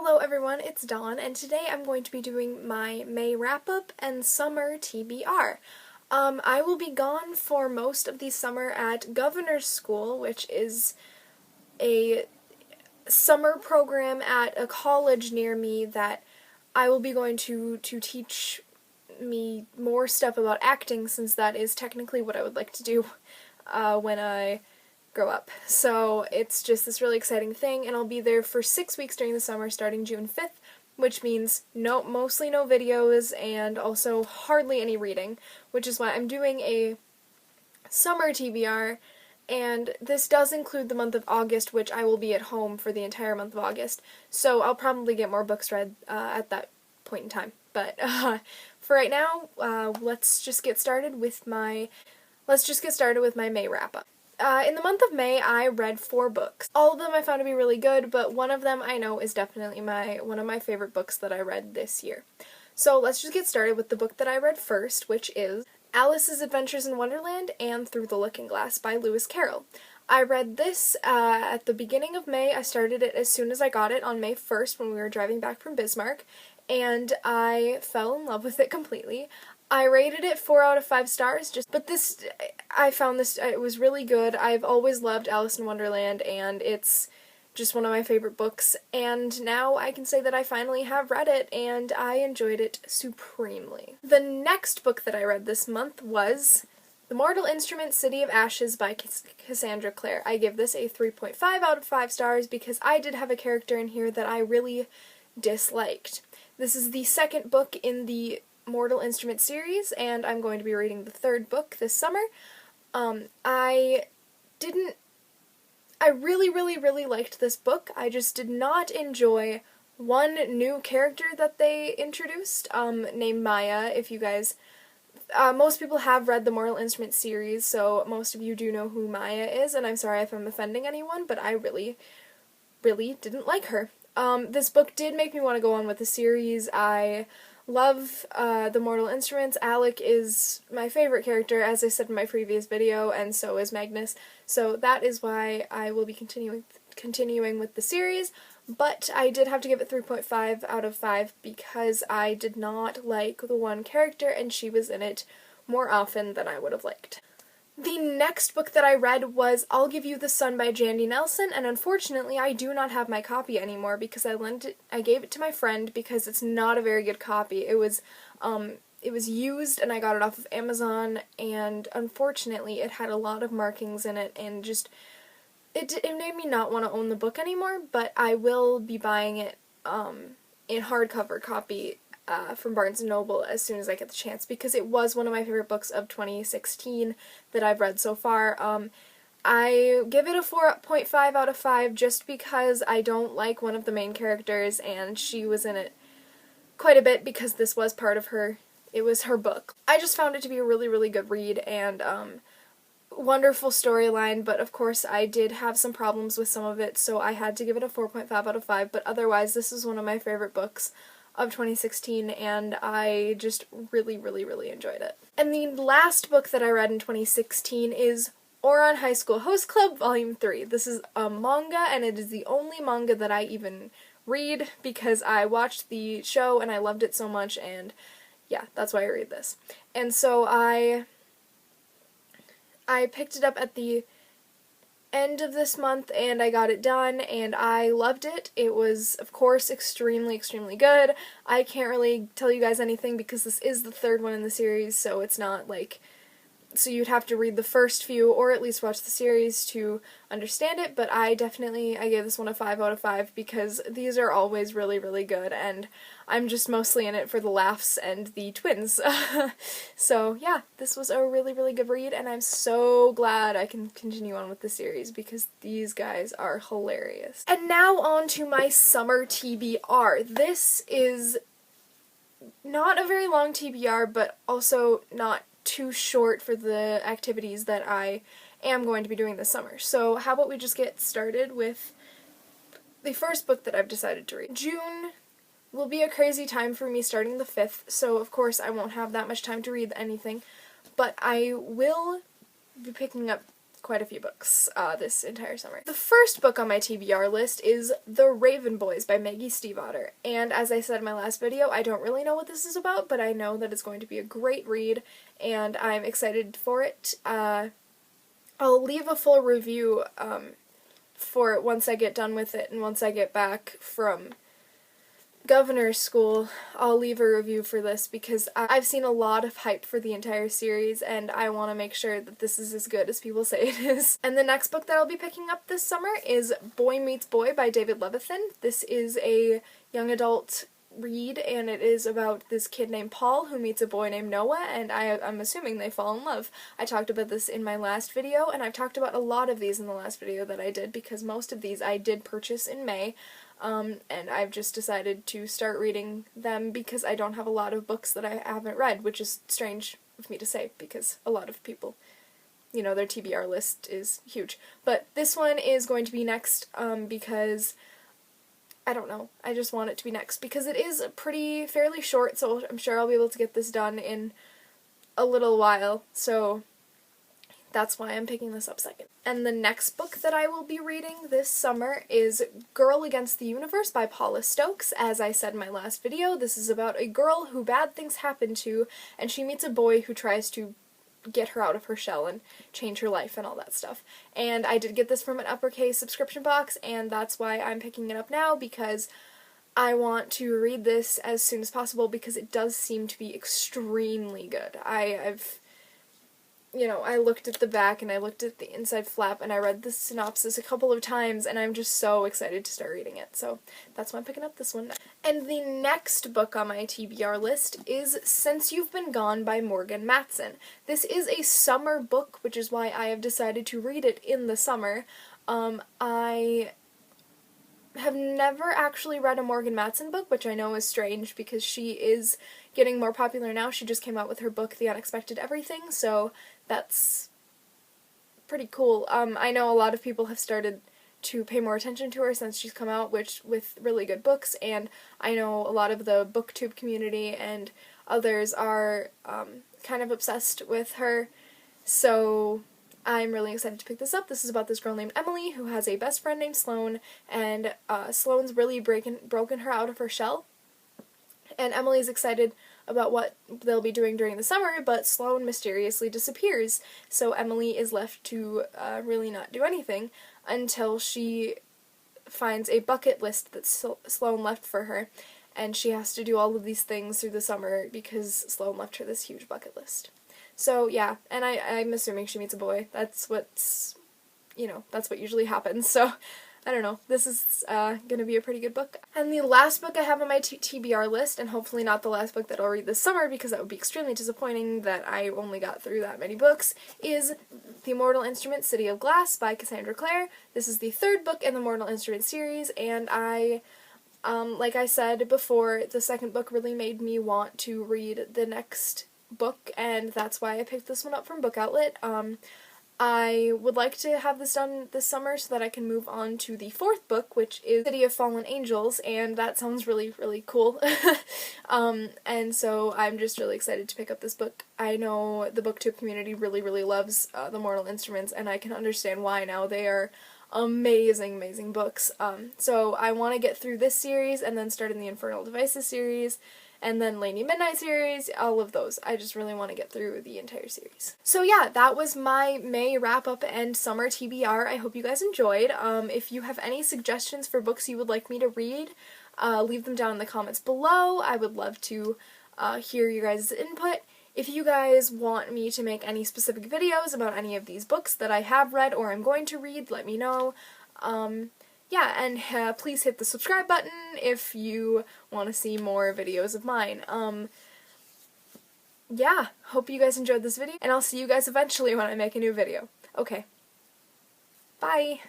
Hello everyone, it's Dawn, and today I'm going to be doing my May wrap-up and summer TBR. I will be gone for most of the summer at Governor's School, which is a summer program at a college near me that I will be going to teach me more stuff about acting, since that is technically what I would like to do when I grow up. So it's just this really exciting thing, and I'll be there for 6 weeks during the summer starting June 5th, which means mostly no videos and also hardly any reading, which is why I'm doing a summer TBR, and this does include the month of August, which I will be at home for the entire month of August, so I'll probably get more books read at that point in time. But for right now, let's just get started with my May wrap-up. In the month of May, I read 4 books. All of them I found to be really good, but one of them I know is definitely one of my favorite books that I read this year. So let's just get started with the book that I read first, which is Alice's Adventures in Wonderland and Through the Looking Glass by Lewis Carroll. I read this at the beginning of May. I started it as soon as I got it on May 1st when we were driving back from Bismarck, and I fell in love with it completely. I rated it 4 out of 5 stars, I found this, it was really good. I've always loved Alice in Wonderland, and it's just one of my favorite books, and now I can say that I finally have read it, and I enjoyed it supremely. The next book that I read this month was The Mortal Instrument, City of Ashes by Cassandra Clare. I give this a 3.5 out of 5 stars because I did have a character in here that I really disliked. This is the second book in the Mortal Instrument series, and I'm going to be reading the 3rd book this summer. I really liked this book. I just did not enjoy one new character that they introduced, named Maya. If you guys, most people have read the Mortal Instrument series, so most of you do know who Maya is, and I'm sorry if I'm offending anyone, but I really didn't like her. This book did make me want to go on with the series. I love the Mortal Instruments. Alec is my favorite character, as I said in my previous video, and so is Magnus, so that is why I will be continuing with the series, but I did have to give it 3.5 out of 5 because I did not like the one character, and she was in it more often than I would have liked. The next book that I read was I'll Give You the Sun by Jandy Nelson, and unfortunately I do not have my copy anymore because I gave it to my friend because it's not a very good copy. It was used, and I got it off of Amazon, and unfortunately it had a lot of markings in it, and just it made me not want to own the book anymore, but I will be buying it in hardcover copy from Barnes & Noble as soon as I get the chance, because it was one of my favorite books of 2016 that I've read so far. I give it a 4.5 out of 5 just because I don't like one of the main characters, and she was in it quite a bit because this was part of it was her book. I just found it to be a really good read, and wonderful storyline, but of course I did have some problems with some of it, so I had to give it a 4.5 out of 5, but otherwise this is one of my favorite books of 2016, and I just really enjoyed it. And the last book that I read in 2016 is Ouran High School Host Club Volume 3. This is a manga, and it is the only manga that I even read because I watched the show and I loved it so much, and yeah, that's why I read this. And so I picked it up at the end of this month, and I got it done, and I loved it. It was, of course, extremely good. I can't really tell you guys anything because this is the 3rd one in the series, so it's not like, so you'd have to read the first few or at least watch the series to understand it, but I gave this one a 5 out of 5 because these are always really good, and I'm just mostly in it for the laughs and the twins. So yeah, this was a really good read, and I'm so glad I can continue on with the series because these guys are hilarious. And now on to my summer TBR. This is not a very long TBR, but also not too short for the activities that I am going to be doing this summer. So how about we just get started with the first book that I've decided to read. June will be a crazy time for me starting the 5th, so of course I won't have that much time to read anything, but I will be picking up quite a few books this entire summer. The first book on my TBR list is The Raven Boys by Maggie Stiefvater, and as I said in my last video, I don't really know what this is about, but I know that it's going to be a great read, and I'm excited for it. I'll leave a full review for it once I get done with it, and once I get back from governor's school, I'll leave a review for this because I've seen a lot of hype for the entire series and I want to make sure that this is as good as people say it is. And the next book that I'll be picking up this summer is Boy Meets Boy by David Levithan. This is a young adult read and it is about this kid named Paul who meets a boy named Noah, and I'm assuming they fall in love. I talked about this in my last video, and I've talked about a lot of these in the last video that I did because most of these I did purchase in May. And I've just decided to start reading them because I don't have a lot of books that I haven't read, which is strange of me to say because a lot of people, you know, their TBR list is huge. But this one is going to be next because, I don't know, I just want it to be next because it is fairly short, so I'm sure I'll be able to get this done in a little while, so that's why I'm picking this up second. And the next book that I will be reading this summer is Girl Against the Universe by Paula Stokes. As I said in my last video, this is about a girl who bad things happen to, and she meets a boy who tries to get her out of her shell and change her life and all that stuff. And I did get this from an uppercase subscription box, and that's why I'm picking it up now, because I want to read this as soon as possible because it does seem to be extremely good. I looked at the back and I looked at the inside flap and I read the synopsis a couple of times and I'm just so excited to start reading it. So that's why I'm picking up this one. And the next book on my TBR list is Since You've Been Gone by Morgan Matson. This is a summer book, which is why I have decided to read it in the summer. I have never actually read a Morgan Matson book, which I know is strange because she is getting more popular now. She just came out with her book, The Unexpected Everything, so that's pretty cool. I know a lot of people have started to pay more attention to her since she's come out with really good books, and I know a lot of the booktube community and others are kind of obsessed with her, so I'm really excited to pick this up. This is about this girl named Emily who has a best friend named Sloane, and Sloane's really broken her out of her shell, and Emily's excited about what they'll be doing during the summer, but Sloane mysteriously disappears, so Emily is left to really not do anything until she finds a bucket list that Sloane left for her, and she has to do all of these things through the summer because Sloane left her this huge bucket list. So yeah, and I'm assuming she meets a boy. That's what usually happens, so I don't know. This is gonna be a pretty good book. And the last book I have on my TBR list, and hopefully not the last book that I'll read this summer because that would be extremely disappointing that I only got through that many books, is The Mortal Instrument City of Glass by Cassandra Clare. This is the third book in the Mortal Instrument series, and like I said before, the second book really made me want to read the next book, and that's why I picked this one up from Book Outlet. I would like to have this done this summer so that I can move on to the fourth book, which is City of Fallen Angels, and that sounds really, really cool. And so I'm just really excited to pick up this book. I know the booktube community really, really loves the Mortal Instruments, and I can understand why now. They are amazing, amazing books. So I want to get through this series and then start in the Infernal Devices series, and then Lady Midnight series, all of those. I just really want to get through the entire series. So yeah, that was my May wrap-up and summer TBR. I hope you guys enjoyed. If you have any suggestions for books you would like me to read, leave them down in the comments below. I would love to hear your guys' input. If you guys want me to make any specific videos about any of these books that I have read or I'm going to read, let me know. Yeah, and please hit the subscribe button if you want to see more videos of mine. Yeah, hope you guys enjoyed this video, and I'll see you guys eventually when I make a new video. Okay, bye!